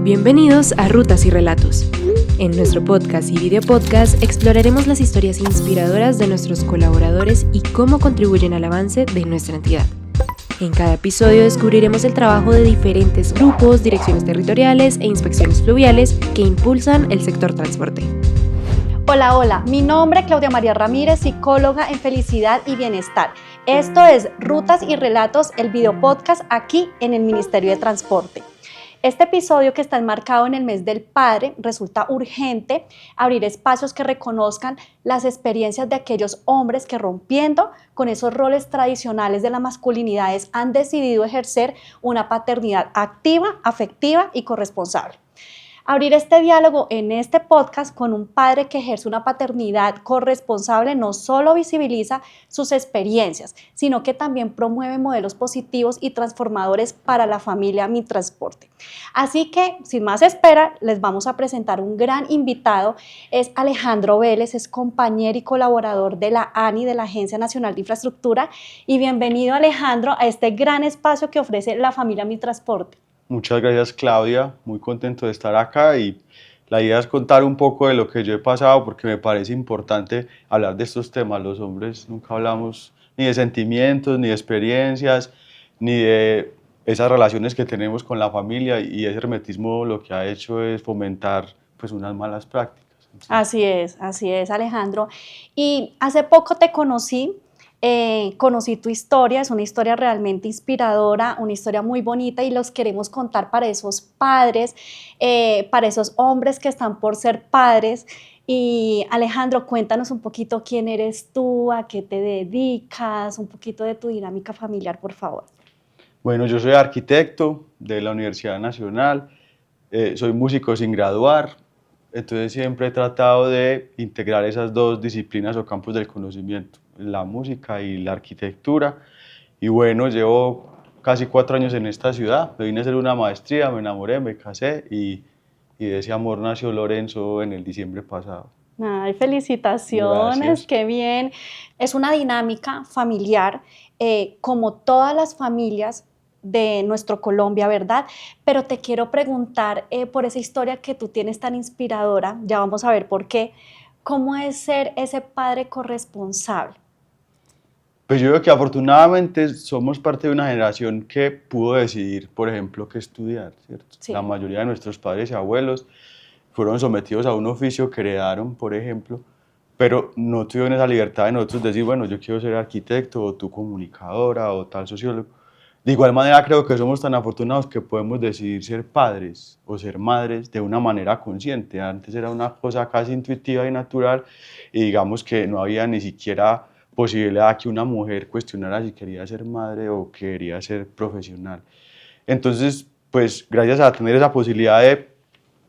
Bienvenidos a Rutas y Relatos. En nuestro podcast y video podcast exploraremos las historias inspiradoras de nuestros colaboradores y cómo contribuyen al avance de nuestra entidad. En cada episodio descubriremos el trabajo de diferentes grupos, direcciones territoriales e inspecciones fluviales que impulsan el sector transporte. Hola, mi nombre es Claudia María Ramírez, psicóloga en felicidad y bienestar. Esto es Rutas y Relatos, el video podcast aquí en el Ministerio de Transporte. Este episodio, que está enmarcado en el mes del padre, resulta urgente abrir espacios que reconozcan las experiencias de aquellos hombres que, rompiendo con esos roles tradicionales de las masculinidades, han decidido ejercer una paternidad activa, afectiva y corresponsable. Abrir este diálogo en este podcast con un padre que ejerce una paternidad corresponsable no solo visibiliza sus experiencias, sino que también promueve modelos positivos y transformadores para la familia Mi Transporte. Así que, sin más espera, les vamos a presentar un gran invitado. Es Alejandro Vélez, es compañero y colaborador de la ANI, de la Agencia Nacional de Infraestructura. Y bienvenido, Alejandro, a este gran espacio que ofrece la familia Mi Transporte. Muchas gracias, Claudia, muy contento de estar acá y la idea es contar un poco de lo que yo he pasado porque me parece importante hablar de estos temas. Los hombres nunca hablamos ni de sentimientos, ni de experiencias, ni de esas relaciones que tenemos con la familia, y ese hermetismo lo que ha hecho es fomentar pues unas malas prácticas. Así es, Alejandro. Y hace poco te conocí. Conocí tu historia, es una historia realmente inspiradora, una historia muy bonita, y los queremos contar para esos padres, para esos hombres que están por ser padres. Y Alejandro, cuéntanos un poquito quién eres tú, a qué te dedicas, un poquito de tu dinámica familiar, por favor. Bueno, yo soy arquitecto de la Universidad Nacional, soy músico sin graduar. Entonces siempre he tratado de integrar esas dos disciplinas o campos del conocimiento, la música y la arquitectura. Y bueno, llevo casi 4 años en esta ciudad, me vine a hacer una maestría, me enamoré, me casé y de ese amor nació Lorenzo en el diciembre pasado. Ay, felicitaciones, Gracias. qué bien. Es una dinámica familiar, como todas las familias de nuestro Colombia, ¿verdad? Pero te quiero preguntar por esa historia que tú tienes tan inspiradora, ya vamos a ver por qué. ¿Cómo es ser ese padre corresponsable? Pues yo creo que afortunadamente somos parte de una generación que pudo decidir, por ejemplo, qué estudiar, ¿cierto? Sí. La mayoría de nuestros padres y abuelos fueron sometidos a un oficio que heredaron, por ejemplo, pero no tuvieron esa libertad de nosotros decir, bueno, yo quiero ser arquitecto, o tú comunicadora, o tal sociólogo. De igual manera, creo que somos tan afortunados que podemos decidir ser padres o ser madres de una manera consciente. Antes era una cosa casi intuitiva y natural, y digamos que no había ni siquiera posibilidad que una mujer cuestionara si quería ser madre o quería ser profesional. Entonces, pues gracias a tener esa posibilidad de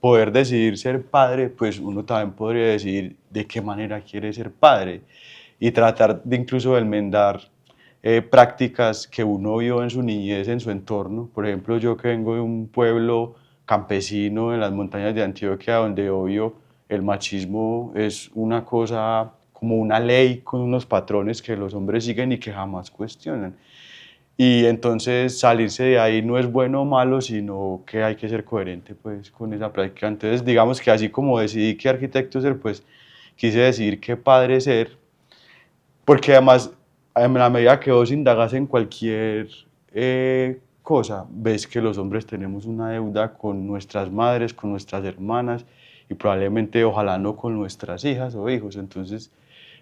poder decidir ser padre, pues uno también podría decidir de qué manera quiere ser padre y tratar de incluso enmendar prácticas que uno vio en su niñez, en su entorno. Por ejemplo, yo que vengo de un pueblo campesino en las montañas de Antioquia, donde obvio el machismo es una cosa como una ley con unos patrones que los hombres siguen y que jamás cuestionan. Y entonces salirse de ahí no es bueno o malo, sino que hay que ser coherente pues con esa práctica. Entonces digamos que así como decidí qué arquitecto ser, pues quise decidir qué padre ser, porque además en la medida que vos indagas en cualquier cosa, ves que los hombres tenemos una deuda con nuestras madres, con nuestras hermanas, y probablemente ojalá no con nuestras hijas o hijos. Entonces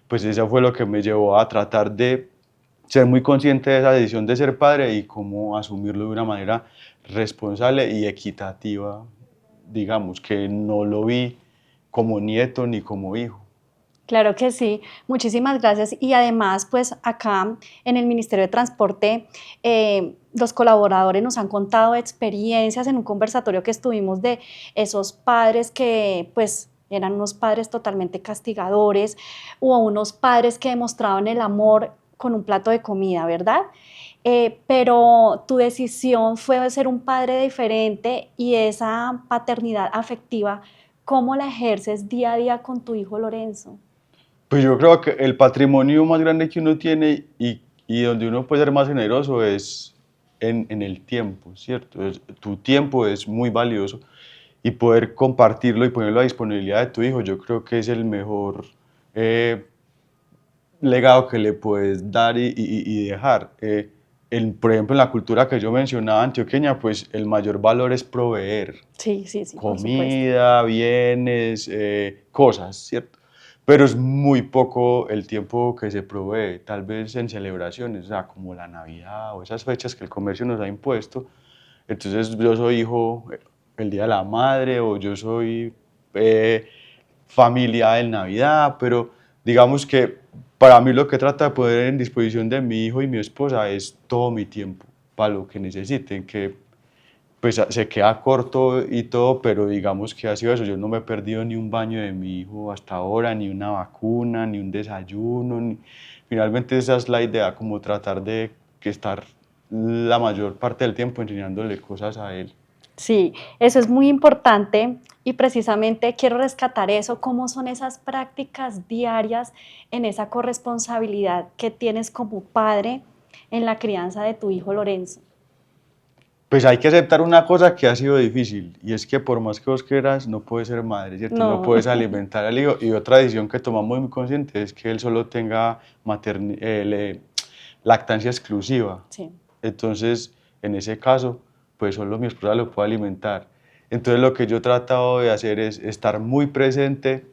pues eso fue lo que me llevó a tratar de ser muy consciente de esa decisión de ser padre y cómo asumirlo de una manera responsable y equitativa, digamos, que no lo vi como nieto ni como hijo. Claro que sí, muchísimas gracias. Y además, pues acá en el Ministerio de Transporte, los colaboradores nos han contado experiencias en un conversatorio que estuvimos de esos padres que pues eran unos padres totalmente castigadores, o unos padres que demostraban el amor con un plato de comida, ¿verdad? Pero tu decisión fue ser un padre diferente, y esa paternidad afectiva, ¿cómo la ejerces día a día con tu hijo Lorenzo? Pues yo creo que el patrimonio más grande que uno tiene y donde uno puede ser más generoso es en el tiempo, ¿cierto? Tu tiempo es muy valioso y poder compartirlo y ponerlo a disponibilidad de tu hijo, yo creo que es el mejor legado que le puedes dar y dejar. Por ejemplo, en la cultura que yo mencionaba antioqueña, pues el mayor valor es proveer Sí, sí, sí, por supuesto. comida, bienes, cosas, ¿cierto? Pero es muy poco el tiempo que se provee, tal vez en celebraciones, o sea, como la Navidad o esas fechas que el comercio nos ha impuesto. Entonces yo soy hijo el Día de la Madre o yo soy familia en Navidad, pero digamos que para mí lo que trata de poner en disposición de mi hijo y mi esposa es todo mi tiempo para lo que necesiten, que pues se queda corto y todo, pero digamos que ha sido eso. Yo no me he perdido ni un baño de mi hijo hasta ahora, ni una vacuna, ni un desayuno. Finalmente esa es la idea, como tratar de que estar la mayor parte del tiempo enseñándole cosas a él. Sí, eso es muy importante y precisamente quiero rescatar eso, cómo son esas prácticas diarias en esa corresponsabilidad que tienes como padre en la crianza de tu hijo Lorenzo. Pues hay que aceptar una cosa que ha sido difícil, y es que por más que vos quieras, no puedes ser madre, ¿cierto? No No. puedes alimentar al hijo. Y otra decisión que tomamos muy consciente es que él solo tenga lactancia exclusiva. Sí. Entonces, en ese caso, pues solo mi esposa lo puede alimentar. Entonces, lo que yo he tratado de hacer es estar muy presente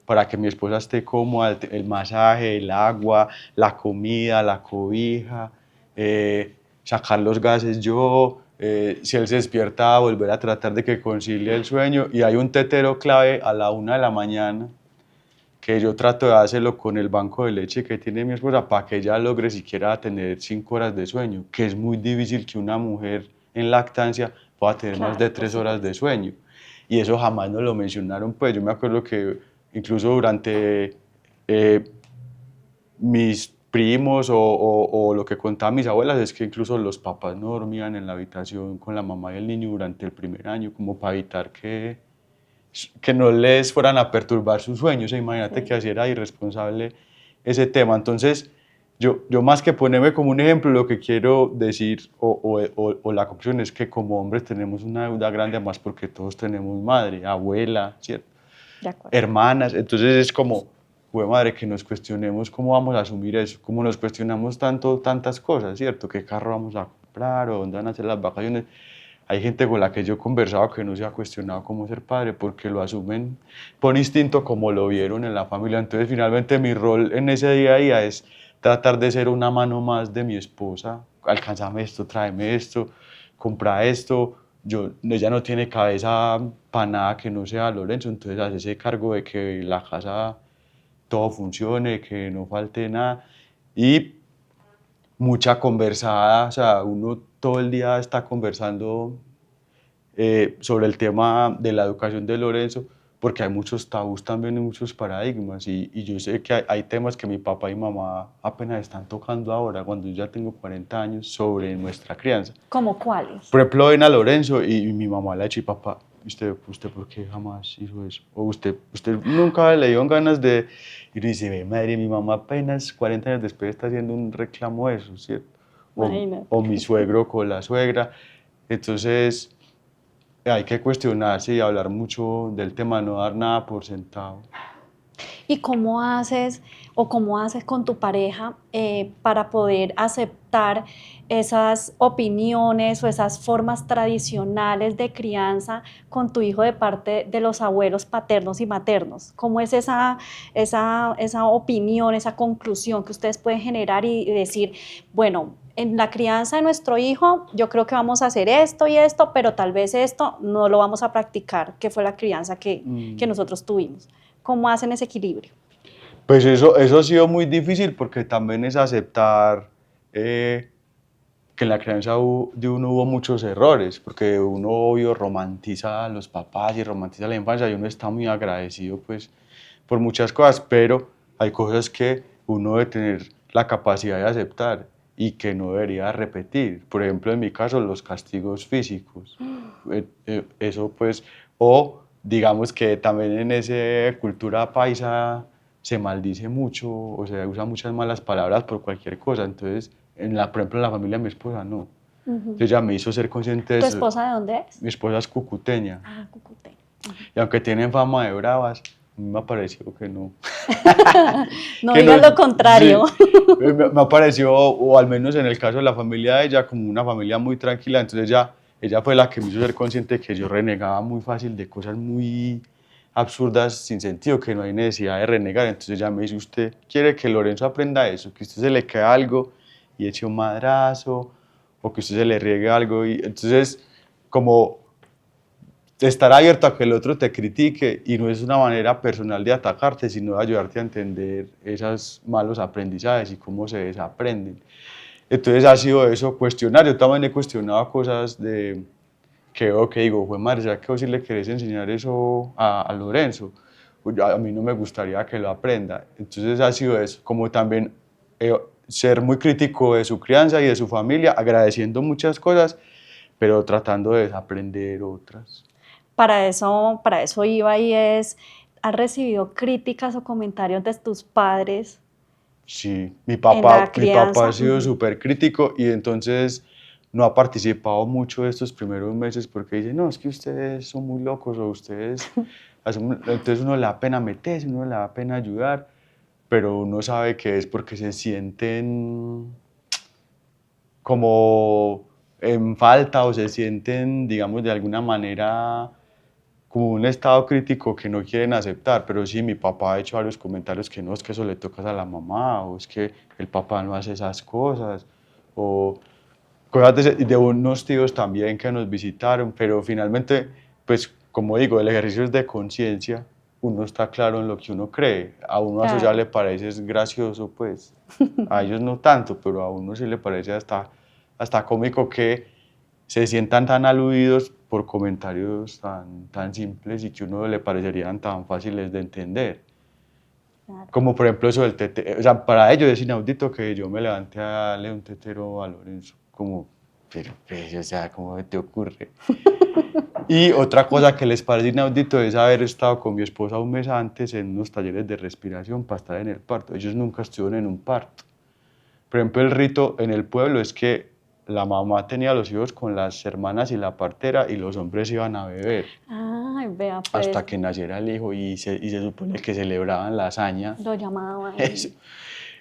para que mi esposa esté cómoda, el masaje, el agua, la comida, la cobija, sacar los gases yo, si él se despierta, volver a tratar de que concilie el sueño. Y hay un tetero clave a la 1 de la mañana, que yo trato de hacerlo con el banco de leche que tiene mi esposa para que ella logre siquiera tener 5 horas de sueño, que es muy difícil que una mujer en lactancia pueda tener más de 3 horas de sueño. Y eso jamás nos lo mencionaron, pues yo me acuerdo que incluso durante mis primos o lo que contaban mis abuelas es que incluso los papás no dormían en la habitación con la mamá y el niño durante el primer año, como para evitar que no les fueran a perturbar sus sueños. Imagínate que así era irresponsable ese tema. Entonces, yo más que ponerme como un ejemplo, lo que quiero decir o la conclusión es que como hombres tenemos una deuda grande, además porque todos tenemos madre, abuela, ¿cierto? De acuerdo. Hermanas. Entonces es como, güey, madre, que nos cuestionemos cómo vamos a asumir eso, cómo nos cuestionamos tantas cosas, ¿cierto? ¿Qué carro vamos a comprar o dónde van a ser las vacaciones? Hay gente con la que yo he conversado que no se ha cuestionado cómo ser padre porque lo asumen por instinto como lo vieron en la familia. Entonces, finalmente, mi rol en ese día a día es tratar de ser una mano más de mi esposa. Alcánzame esto, tráeme esto, compra esto. Ella no tiene cabeza para nada que no sea Lorenzo, entonces hace ese cargo de que la casa todo funcione, que no falte nada. Y mucha conversada, o sea, uno todo el día está conversando sobre el tema de la educación de Lorenzo, porque hay muchos tabús también y muchos paradigmas, y yo sé que hay temas que mi papá y mamá apenas están tocando ahora, cuando yo ya tengo 40 años, sobre nuestra crianza. ¿Cómo cuáles? Por ejemplo, ven a Lorenzo y mi mamá le ha dicho, papá, ¿usted por qué jamás hizo eso? O usted nunca le dio ganas de... Y uno dice, ve, madre, mi mamá apenas 40 años después está haciendo un reclamo de eso, ¿cierto? O mi suegro con la suegra. Entonces, hay que cuestionarse y hablar mucho del tema, no dar nada por sentado. ¿Y cómo haces con tu pareja para poder aceptar esas opiniones o esas formas tradicionales de crianza con tu hijo de parte de los abuelos paternos y maternos? ¿Cómo es esa opinión, esa conclusión que ustedes pueden generar y decir, bueno, en la crianza de nuestro hijo yo creo que vamos a hacer esto y esto, pero tal vez esto no lo vamos a practicar, que fue la crianza que nosotros tuvimos? ¿Cómo hacen ese equilibrio? Pues eso ha sido muy difícil porque también es aceptar que en la crianza de uno hubo muchos errores, porque uno obvio romantiza a los papás y romantiza la infancia y uno está muy agradecido pues por muchas cosas, pero hay cosas que uno debe tener la capacidad de aceptar y que no debería repetir. Por ejemplo, en mi caso, los castigos físicos. Eso pues, o digamos que también en esa cultura paisa se maldice mucho o se usan muchas malas palabras por cualquier cosa. Entonces, por ejemplo, en la familia de mi esposa no. Entonces ella me hizo ser consciente de ¿Tu eso. esposa de dónde es? Mi esposa es cucuteña. Ah, cucuteña. Y aunque tienen fama de bravas, a mí me ha parecido que no. No Que digas no, lo contrario. sí, me ha parecido, o al menos en el caso de la familia de ella, como una familia muy tranquila. Entonces ella fue la que me hizo ser consciente de que yo renegaba muy fácil de cosas muy absurdas sin sentido, que no hay necesidad de renegar. Entonces ella me dice, ¿usted quiere que Lorenzo aprenda eso? Que a usted se le quede algo y eche un madrazo, o que a usted se le riegue algo. Y entonces, como estar abierto a que el otro te critique, y no es una manera personal de atacarte, sino de ayudarte a entender esos malos aprendizajes y cómo se desaprenden. Entonces ha sido eso, cuestionar. Yo también he cuestionado cosas de que veo que digo, fue madre, ¿será que vos sí le querés enseñar eso a Lorenzo? Pues a mí no me gustaría que lo aprenda. Entonces ha sido eso, como también ser muy crítico de su crianza y de su familia, agradeciendo muchas cosas, pero tratando de desaprender otras. Para eso iba y es, ¿has recibido críticas o comentarios de tus padres Sí, en la mi papá ha crianza? sido súper crítico, y entonces no ha participado mucho de estos primeros meses porque dice, no, es que ustedes son muy locos, o ustedes, entonces uno le da pena meterse, uno le da pena ayudar, pero uno sabe que es porque se sienten como en falta, o se sienten, digamos, de alguna manera como un estado crítico que no quieren aceptar. Pero sí, mi papá ha hecho varios comentarios que no, es que eso le tocas a la mamá, o es que el papá no hace esas cosas, o cosas de unos tíos también que nos visitaron. Pero finalmente, pues como digo, el ejercicio es de conciencia, uno está claro en lo que uno cree. A uno eso ya Claro. le parece es gracioso, pues a ellos no tanto, pero a uno sí le parece hasta cómico que se sientan tan aludidos por comentarios tan simples y que a uno le parecerían tan fáciles de entender. Claro. Como por ejemplo eso del tetero. O sea, para ellos es inaudito que yo me levante a darle un tetero a Lorenzo. Como, pero pues, o sea, ¿cómo te ocurre? Y otra cosa que les parece inaudito es haber estado con mi esposa un mes antes en unos talleres de respiración para estar en el parto. Ellos nunca estuvieron en un parto. Por ejemplo, el rito en el pueblo es que la mamá tenía los hijos con las hermanas y la partera, y los hombres iban a beber Ay, vea, pues hasta que naciera el hijo, y se supone que celebraban la hazaña. lo llamaban. Eso.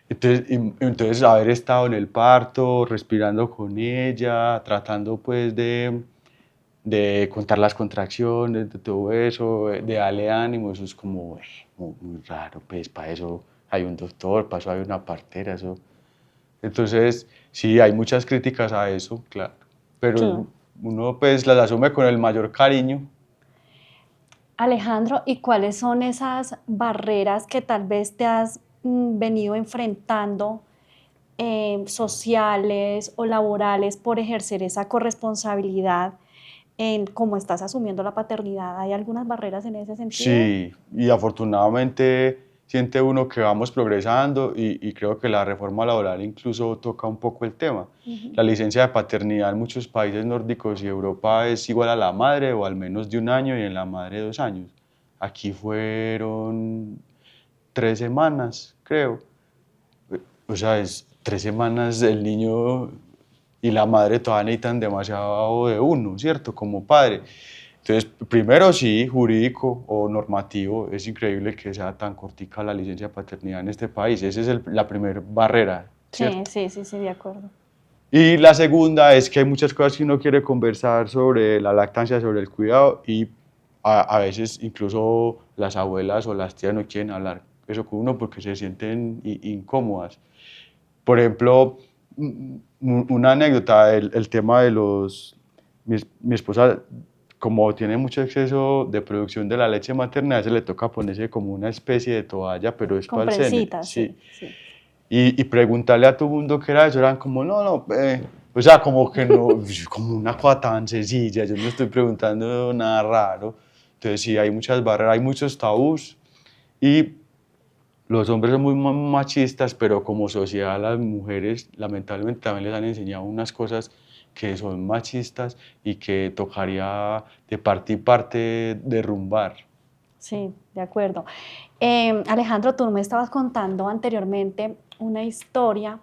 Entonces haber estado en el parto, respirando con ella, tratando pues de contar las contracciones, de todo eso, de darle ánimo, eso es como muy raro, pues para eso hay un doctor, para eso hay una partera, eso. Entonces, sí, hay muchas críticas a eso, claro, Sí. pero uno pues las asume con el mayor cariño. Alejandro, ¿y cuáles son esas barreras que tal vez te has venido enfrentando, sociales o laborales, por ejercer esa corresponsabilidad en cómo estás asumiendo la paternidad? ¿Hay algunas barreras en ese sentido? Sí, y afortunadamente siente uno que vamos progresando, y creo que la reforma laboral incluso toca un poco el tema. Ujú. La licencia de paternidad en muchos países nórdicos y Europa es igual a la madre, o al menos de 1 año, y en la madre 2 años. Aquí fueron 3 semanas, creo. O sea, es 3 semanas el niño y la madre todavía necesitan demasiado de uno, ¿cierto? Como padre. Entonces, primero sí, jurídico o normativo, es increíble que sea tan cortica la licencia de paternidad en este país. Esa es la primera barrera, Sí, ¿cierto? sí, de acuerdo. Y la segunda es que hay muchas cosas que uno quiere conversar sobre la lactancia, sobre el cuidado, y a veces incluso las abuelas o las tías no quieren hablar eso con uno porque se sienten incómodas. Por ejemplo, una anécdota, el tema de mi esposa, como tiene mucho exceso de producción de la leche materna, a veces le toca ponerse como una especie de toalla, pero es Con para el seno. prensitas, Sí. sí. Y preguntarle a todo el mundo qué era eso, eran como, no, o sea, como que no, como una cosa tan sencilla, yo no estoy preguntando nada raro. Entonces sí, hay muchas barreras, hay muchos tabús, y los hombres son muy machistas, pero como sociedad las mujeres lamentablemente también les han enseñado unas cosas que son machistas y que tocaría de parte y parte derrumbar. Sí, de acuerdo. Alejandro, tú me estabas contando anteriormente una historia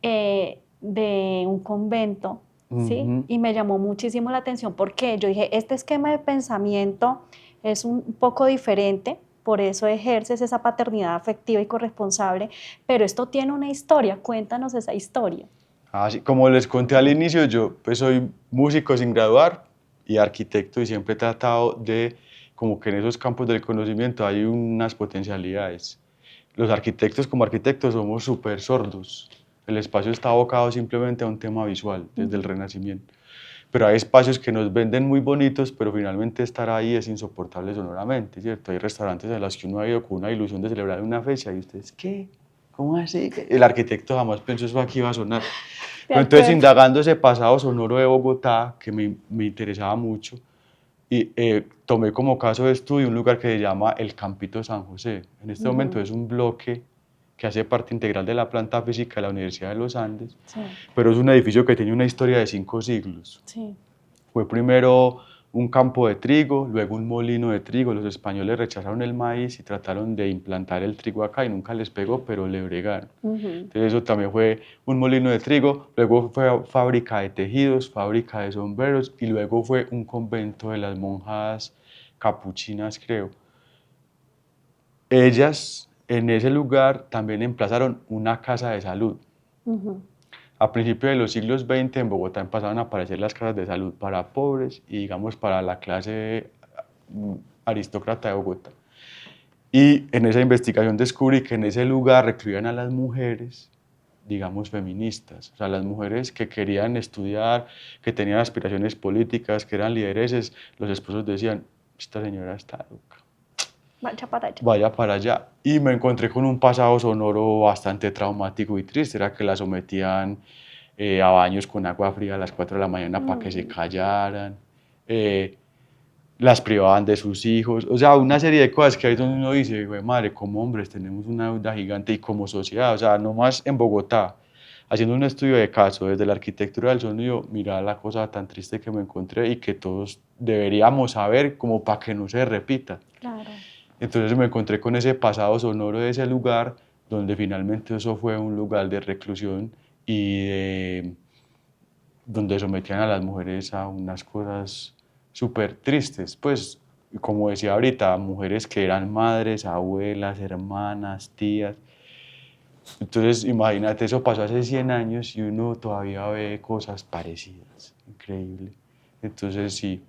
de un convento ¿sí? Y me llamó muchísimo la atención porque yo dije, este esquema de pensamiento es un poco diferente, por eso ejerces esa paternidad afectiva y corresponsable, pero esto tiene una historia, cuéntanos esa historia. Así, como les conté al inicio, yo pues soy músico sin graduar y arquitecto y siempre he tratado de, como que en esos campos del conocimiento hay unas potencialidades. Los arquitectos como arquitectos somos súper sordos. El espacio está abocado simplemente a un tema visual desde el Renacimiento. Pero hay espacios que nos venden muy bonitos, pero finalmente estar ahí es insoportable sonoramente, ¿cierto? Hay restaurantes a los que uno ha ido con una ilusión de celebrar una fecha y ustedes, ¿qué? ¿Cómo así? El arquitecto jamás pensó eso aquí iba a sonar. Pero entonces, indagando ese pasado sonoro de Bogotá, que me interesaba mucho, y tomé como caso de estudio un lugar que se llama el Campito San José. En este momento es un bloque que hace parte integral de la planta física de la Universidad de los Andes, sí. Pero es un edificio que tiene una historia de 5 siglos. Sí. Fue primero un campo de trigo, luego un molino de trigo. Los españoles rechazaron el maíz y trataron de implantar el trigo acá y nunca les pegó, pero le bregaron. Entonces eso también fue un molino de trigo, luego fue fábrica de tejidos, fábrica de sombreros y luego fue un convento de las monjas capuchinas, creo. Ellas en ese lugar también emplazaron una casa de salud. A principios de los siglos XX en Bogotá empezaron a aparecer las casas de salud para pobres y digamos para la clase aristócrata de Bogotá. Y en esa investigación descubrí que en ese lugar recluían a las mujeres, digamos, feministas, o sea, las mujeres que querían estudiar, que tenían aspiraciones políticas, que eran lideresas. Los esposos decían, esta señora está loca. Vaya para allá. Y me encontré con un pasado sonoro bastante traumático y triste, era que la sometían a baños con agua fría a las 4 de la mañana para que se callaran, las privaban de sus hijos, o sea, una serie de cosas que ahí es donde uno dice, güey, madre, como hombres tenemos una deuda gigante y como sociedad, o sea, no más en Bogotá, haciendo un estudio de caso desde la arquitectura del sonido, mira la cosa tan triste que me encontré y que todos deberíamos saber como para que no se repita. Claro. Entonces me encontré con ese pasado sonoro de ese lugar, donde finalmente eso fue un lugar de reclusión y donde sometían a las mujeres a unas cosas súper tristes, pues, como decía ahorita, mujeres que eran madres, abuelas, hermanas, tías. Entonces, imagínate, eso pasó hace 100 años y uno todavía ve cosas parecidas, increíble. Entonces, sí,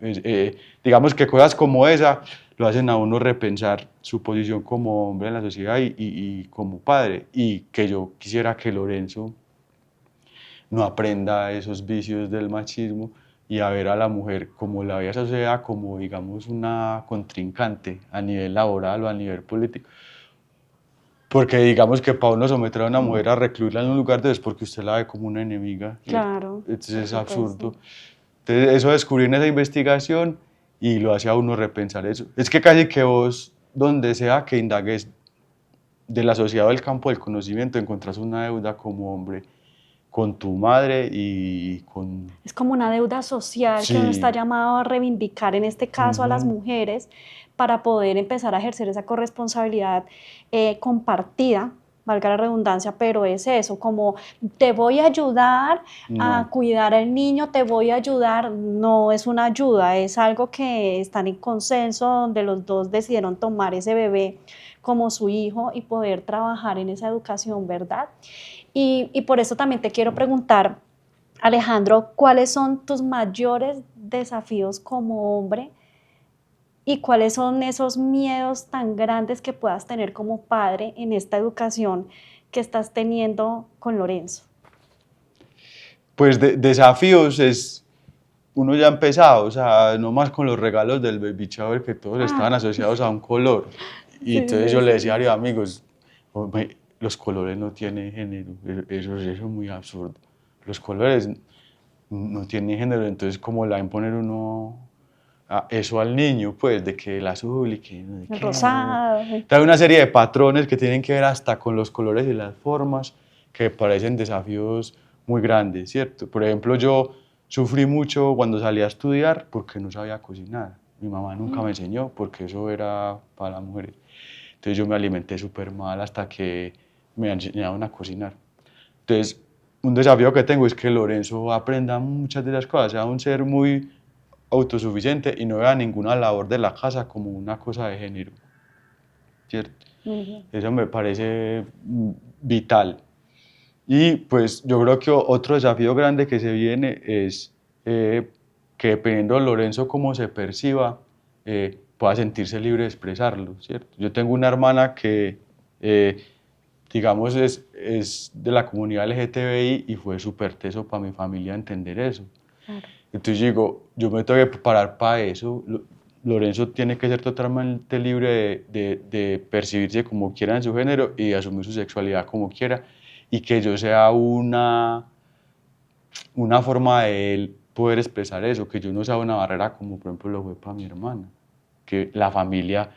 digamos que cosas como esa lo hacen a uno repensar su posición como hombre en la sociedad y como padre. Y que yo quisiera que Lorenzo no aprenda esos vicios del machismo y a ver a la mujer como la ve a la sociedad, como digamos una contrincante a nivel laboral o a nivel político. Porque digamos que para uno someter a una mujer a recluirla en un lugar de eso es porque usted la ve como una enemiga. Claro. Entonces es absurdo. Entonces eso descubrí en esa investigación y lo hace a uno repensar eso. Es que casi que vos, donde sea que indagues de la sociedad o del campo del conocimiento, encontrás una deuda como hombre con tu madre y con... Es como una deuda social que uno está llamado a reivindicar, en este caso a las mujeres, para poder empezar a ejercer esa corresponsabilidad compartida, valga la redundancia, pero es eso, como te voy a ayudar a cuidar al niño, te voy a ayudar, no es una ayuda, es algo que están en consenso, donde los dos decidieron tomar ese bebé como su hijo y poder trabajar en esa educación, ¿verdad? Y por eso también te quiero preguntar, Alejandro, ¿cuáles son tus mayores desafíos como hombre y cuáles son esos miedos tan grandes que puedas tener como padre en esta educación que estás teniendo con Lorenzo? Pues desafíos es, uno ya ha empezado, o sea, no más con los regalos del baby shower que todos estaban asociados a un color. Y entonces yo le decía a los amigos, los colores no tienen género, eso es muy absurdo. Los colores no tienen género, entonces ¿cómo le va a imponer uno eso al niño? Pues de que el azul y que... el rosado. Hay una serie de patrones que tienen que ver hasta con los colores y las formas que parecen desafíos muy grandes, ¿cierto? Por ejemplo, yo sufrí mucho cuando salí a estudiar porque no sabía cocinar. Mi mamá nunca me enseñó porque eso era para las mujeres. Entonces yo me alimenté súper mal hasta que me enseñaron a cocinar. Entonces un desafío que tengo es que Lorenzo aprenda muchas de esas cosas, sea un ser muy autosuficiente y no vea ninguna labor de la casa como una cosa de género, ¿cierto? Ujú. Eso me parece vital. Y pues yo creo que otro desafío grande que se viene es que dependiendo de Lorenzo cómo se perciba, pueda sentirse libre de expresarlo, ¿cierto? Yo tengo una hermana que, digamos, es de la comunidad LGTBI y fue súper teso para mi familia entender eso. Claro. Entonces digo, yo me tengo que preparar para eso. Lorenzo tiene que ser totalmente libre de percibirse como quiera en su género y de asumir su sexualidad como quiera y que yo sea una forma de él poder expresar eso, que yo no sea una barrera como por ejemplo lo fue para mi hermana, que la familia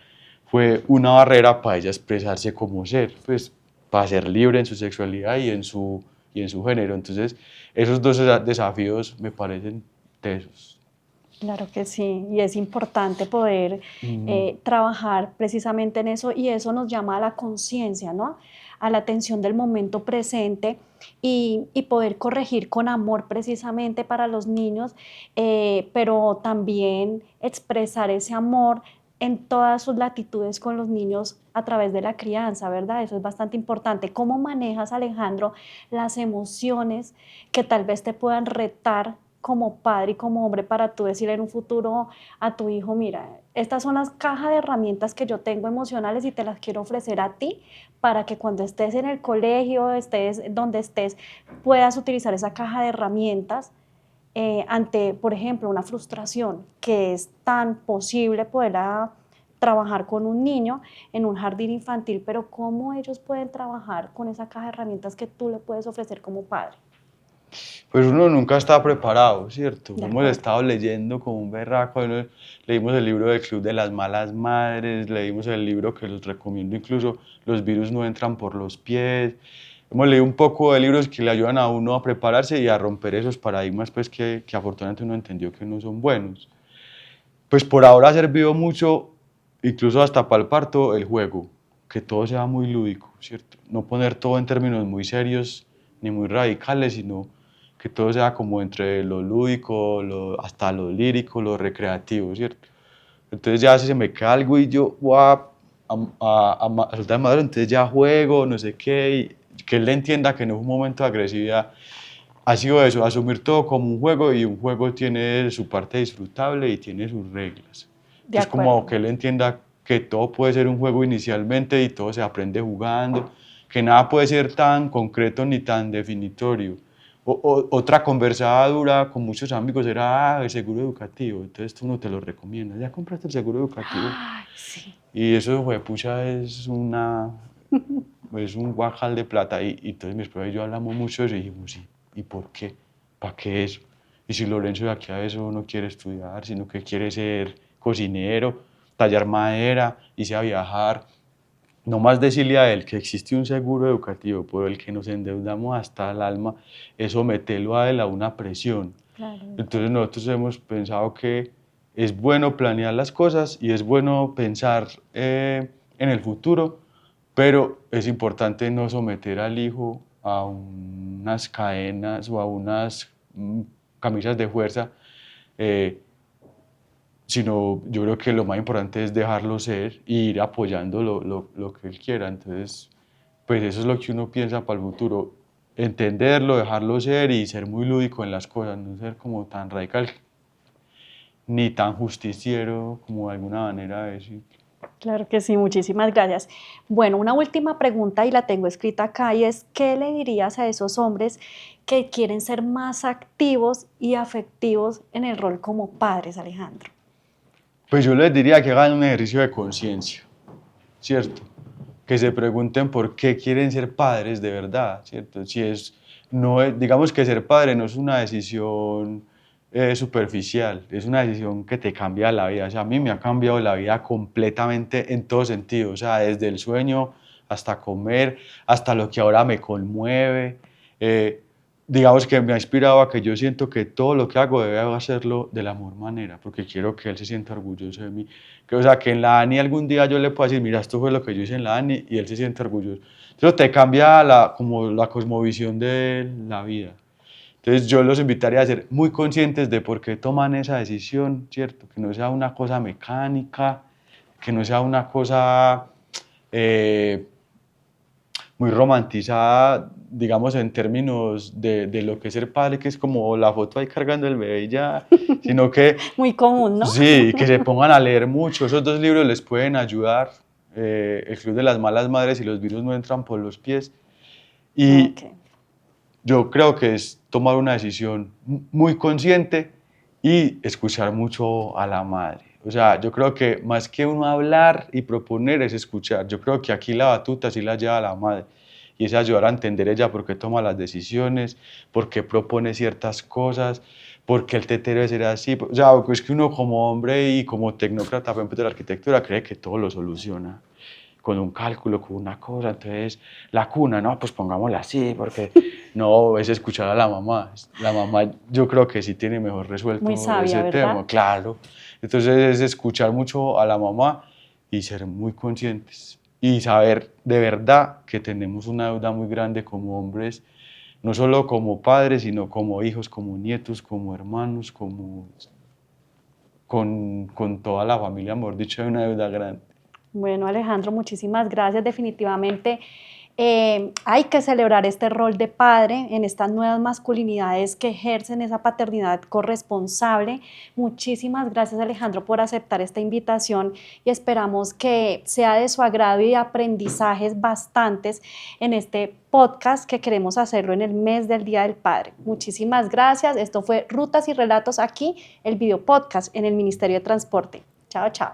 fue una barrera para ella expresarse como ser, pues para ser libre en su sexualidad y en su género. Entonces, esos dos desafíos me parecen tesos. Claro que sí, y es importante poder trabajar precisamente en eso y eso nos llama a la conciencia, ¿no? A la atención del momento presente y poder corregir con amor precisamente para los niños, pero también expresar ese amor en todas sus latitudes con los niños a través de la crianza, ¿verdad? Eso es bastante importante. ¿Cómo manejas, Alejandro, las emociones que tal vez te puedan retar como padre y como hombre para tú decirle en un futuro a tu hijo, mira, estas son las cajas de herramientas que yo tengo emocionales y te las quiero ofrecer a ti para que cuando estés en el colegio, estés donde estés, puedas utilizar esa caja de herramientas ante, por ejemplo, una frustración que es tan posible poder trabajar con un niño en un jardín infantil, pero cómo ellos pueden trabajar con esa caja de herramientas que tú le puedes ofrecer como padre. Pues uno nunca está preparado, ¿cierto? De Hemos acuerdo. estado leyendo como un berraco, leímos el libro del Club de las Malas Madres, leímos el libro que les recomiendo, incluso Los virus no entran por los pies. Hemos leído un poco de libros que le ayudan a uno a prepararse y a romper esos paradigmas pues, que afortunadamente uno entendió que no son buenos. Pues por ahora ha servido mucho, incluso hasta para el parto, el juego, que todo sea muy lúdico, ¿cierto? No poner todo en términos muy serios ni muy radicales, sino que todo sea como entre lo lúdico, hasta lo lírico, lo recreativo, ¿cierto? Entonces ya si se me cae algo y yo voy a soltar de madre, entonces ya juego, no sé qué, y que él entienda que no es un momento de agresividad. Ha sido eso, asumir todo como un juego y un juego tiene su parte disfrutable y tiene sus reglas. De Entonces como acuerdo. que él entienda que todo puede ser un juego inicialmente y todo se aprende jugando, que nada puede ser tan concreto ni tan definitorio. Otra conversada dura con muchos amigos era el seguro educativo, entonces tú no te lo recomiendas, ya compraste el seguro educativo. Ay, sí. Y eso, pucha, es un guacal de plata. Y entonces mi esposa y yo hablamos mucho de eso y dijimos, sí, ¿y por qué? ¿Para qué eso? Y si Lorenzo de aquí a eso no quiere estudiar, sino que quiere ser cocinero, tallar madera, irse a viajar, no más decirle a él que existe un seguro educativo por el que nos endeudamos hasta el alma, es someterlo a él a una presión. Claro. Entonces nosotros hemos pensado que es bueno planear las cosas y es bueno pensar en el futuro, pero es importante no someter al hijo a unas cadenas o a unas camisas de fuerza, eh, sino yo creo que lo más importante es dejarlo ser e ir apoyando lo que él quiera. Entonces, pues eso es lo que uno piensa para el futuro, entenderlo, dejarlo ser y ser muy lúdico en las cosas, no ser como tan radical ni tan justiciero como de alguna manera de decir. Claro que sí, muchísimas gracias. Bueno, una última pregunta y la tengo escrita acá y es, ¿qué le dirías a esos hombres que quieren ser más activos y afectivos en el rol como padres, Alejandro? Pues yo les diría que hagan un ejercicio de conciencia, ¿cierto? Que se pregunten por qué quieren ser padres de verdad, ¿cierto? Digamos que ser padre no es una decisión superficial, es una decisión que te cambia la vida. O sea, a mí me ha cambiado la vida completamente en todo sentido, o sea, desde el sueño hasta comer, hasta lo que ahora me conmueve. digamos que me ha inspirado a que yo siento que todo lo que hago debe hacerlo de la mejor manera, porque quiero que él se sienta orgulloso de mí. Que, o sea, que en la ANI algún día yo le pueda decir, mira, esto fue lo que yo hice en la ANI y él se siente orgulloso. Entonces te cambia como la cosmovisión de la vida. Entonces yo los invitaría a ser muy conscientes de por qué toman esa decisión, ¿cierto? Que no sea una cosa mecánica, que no sea una cosa muy romantizada, digamos, en términos de lo que es ser padre, que es como la foto ahí cargando el bebé y ya, sino que... Muy común, ¿no? Sí, que se pongan a leer mucho. Esos 2 libros les pueden ayudar. El Club de las Malas Madres y Los virus no entran por los pies. Y Okay. yo creo que es tomar una decisión muy consciente y escuchar mucho a la madre. O sea, yo creo que más que uno hablar y proponer es escuchar. Yo creo que aquí la batuta sí la lleva la madre y es ayudar a entender ella por qué toma las decisiones, por qué propone ciertas cosas, por qué el tetero debe ser así. O sea, es que uno como hombre y como tecnócrata, por ejemplo, de la arquitectura, cree que todo lo soluciona con un cálculo, con una cosa. Entonces, la cuna, no, pues pongámosla así, porque no, es escuchar a la mamá. La mamá yo creo que sí tiene mejor resuelto Muy sabia, ese ¿verdad? tema, claro. Entonces es escuchar mucho a la mamá y ser muy conscientes y saber de verdad que tenemos una deuda muy grande como hombres, no solo como padres, sino como hijos, como nietos, como hermanos, con toda la familia, mejor dicho, hay una deuda grande. Bueno, Alejandro, muchísimas gracias. Definitivamente hay que celebrar este rol de padre en estas nuevas masculinidades que ejercen esa paternidad corresponsable. Muchísimas gracias, Alejandro, por aceptar esta invitación y esperamos que sea de su agrado y aprendizajes bastantes en este podcast que queremos hacerlo en el mes del Día del Padre. Muchísimas gracias. Esto fue Rutas y Relatos aquí, el video podcast en el Ministerio de Transporte. Chao, chao.